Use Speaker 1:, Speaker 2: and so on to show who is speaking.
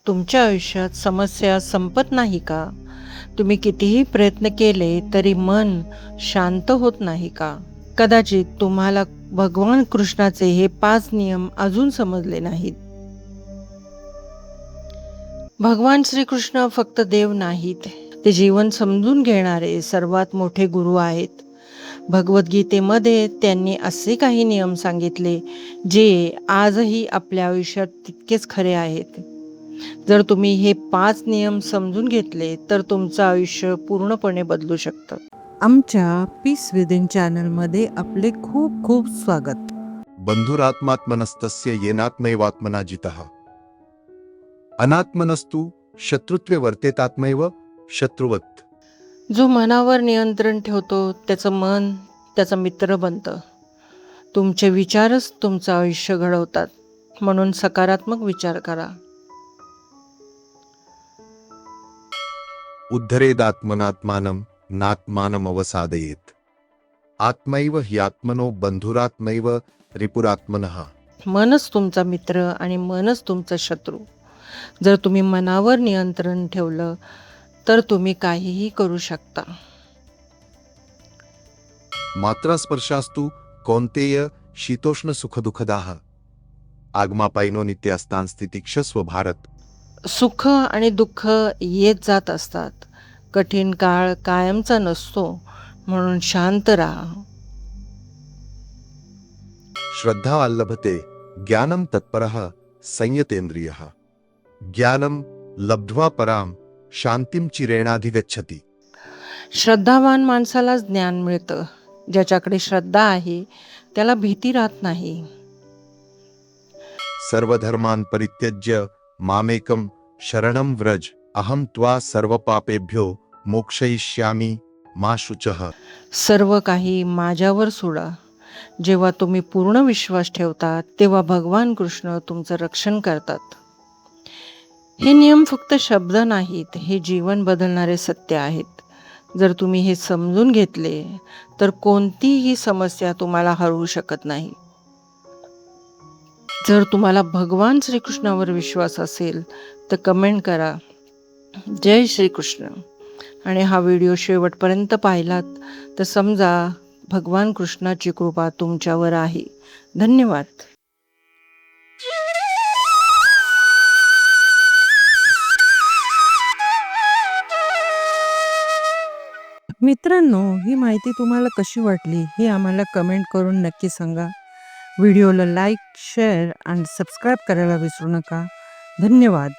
Speaker 1: तुमच्या आयुष्यात समस्या संपत नाही का? तुम्ही कितीही प्रयत्न केले तरी मन शांत होत नाही का? कदाचित तुम्हाला भगवान कृष्णाचे हे 5 नियम अजून समजले नाहीत. भगवान श्रीकृष्ण फक्त देव नाहीत, ते जीवन समजून घेणारे सर्वात मोठे गुरु आहेत. भगवद्गीतेमध्ये त्यांनी असे काही नियम सांगितले जे आजही आपल्या आयुष्यात तितकेच खरे आहेत. जर तुम्ही हे 5 नियम समजून घेतले तर तुमचं आयुष्य पूर्णपणे बदलू शकतं. आमच्या पीस विदिन चॅनलमध्ये आपले खूप खूप स्वागत.
Speaker 2: बंधुरात्मात्मनस्तस्य येनात्मैवात्मना जितः अनात्मनस्तु शत्रुत्वे वर्तेतात्मैव शत्रुवत्.
Speaker 1: जो मनावर नियंत्रण ठेवतो त्याचं मन त्याचा मित्र बनतं. तुमचे विचारच तुमचं आयुष्य घडवतात, म्हणून सकारात्मक विचार करा.
Speaker 2: उद्धरेदात्मनात्मानं नात्मानम् अवसादयेत्. आत्मैव ह्यात्मनो बंधुरात्मैव रिपुरात्मनः.
Speaker 1: मनच तुमचा मित्र आणि मनच तुमचा शत्रू. जर तुम्ही मनावर नियंत्रण ठेवलं तर तुम्ही काहीही करू शकता.
Speaker 2: मात्रा स्पर्शास्तु कौन्तेय शीतोष्ण सुखदुःखदाः. आगमापायनो नित्यास्तान स्थितिक्षस्व भारत.
Speaker 1: सुख आणि दुःख येत जात असतात. कठीण काळ कायमचा नसतो, म्हणून शांत राहा.
Speaker 2: श्रद्धा लभते ज्ञानं तत्परः संयतेन्द्रियः. ज्ञानं लब्ध्वा पराम शांतिं चिरेणाधिगच्छति.
Speaker 1: श्रद्धावान माणसालाच ज्ञान मिळतं. ज्याच्याकडे श्रद्धा आहे त्याला भीती राहत नाही.
Speaker 2: सर्वधर्मान् परित्यज्य मामेकं शरणं व्रज. अहं त्वा सर्वपापेभ्यो मोक्षयिष्यामि मा शुचः.
Speaker 1: सर्व काही माझ्यावर सोडा. जेव्हा तुम्ही पूर्ण विश्वास ठेवता तेव्हा भगवान कृष्ण तुमचं रक्षण करतात. हे नियम फक्त शब्द नाहीत, हे जीवन बदलणारे सत्य आहेत. जर तुम्ही हे समजून घेतले तर कोणतीही समस्या तुम्हाला हरवू शकत नाही. जर तुम्हाला भगवान श्रीकृष्णावर विश्वास असेल तर कमेंट करा जय श्रीकृष्ण. आणि हा व्हिडिओ शेवटपर्यंत पाहिलात तर समजा भगवान कृष्णाची कृपा तुमच्यावर आहे. धन्यवाद. मित्रांनो, ही माहिती तुम्हाला कशी वाटली हे आम्हाला कमेंट करून नक्की सांगा. व्हिडिओला लाईक, शेअर आणि सबस्क्राईब करायला विसरू नका. धन्यवाद.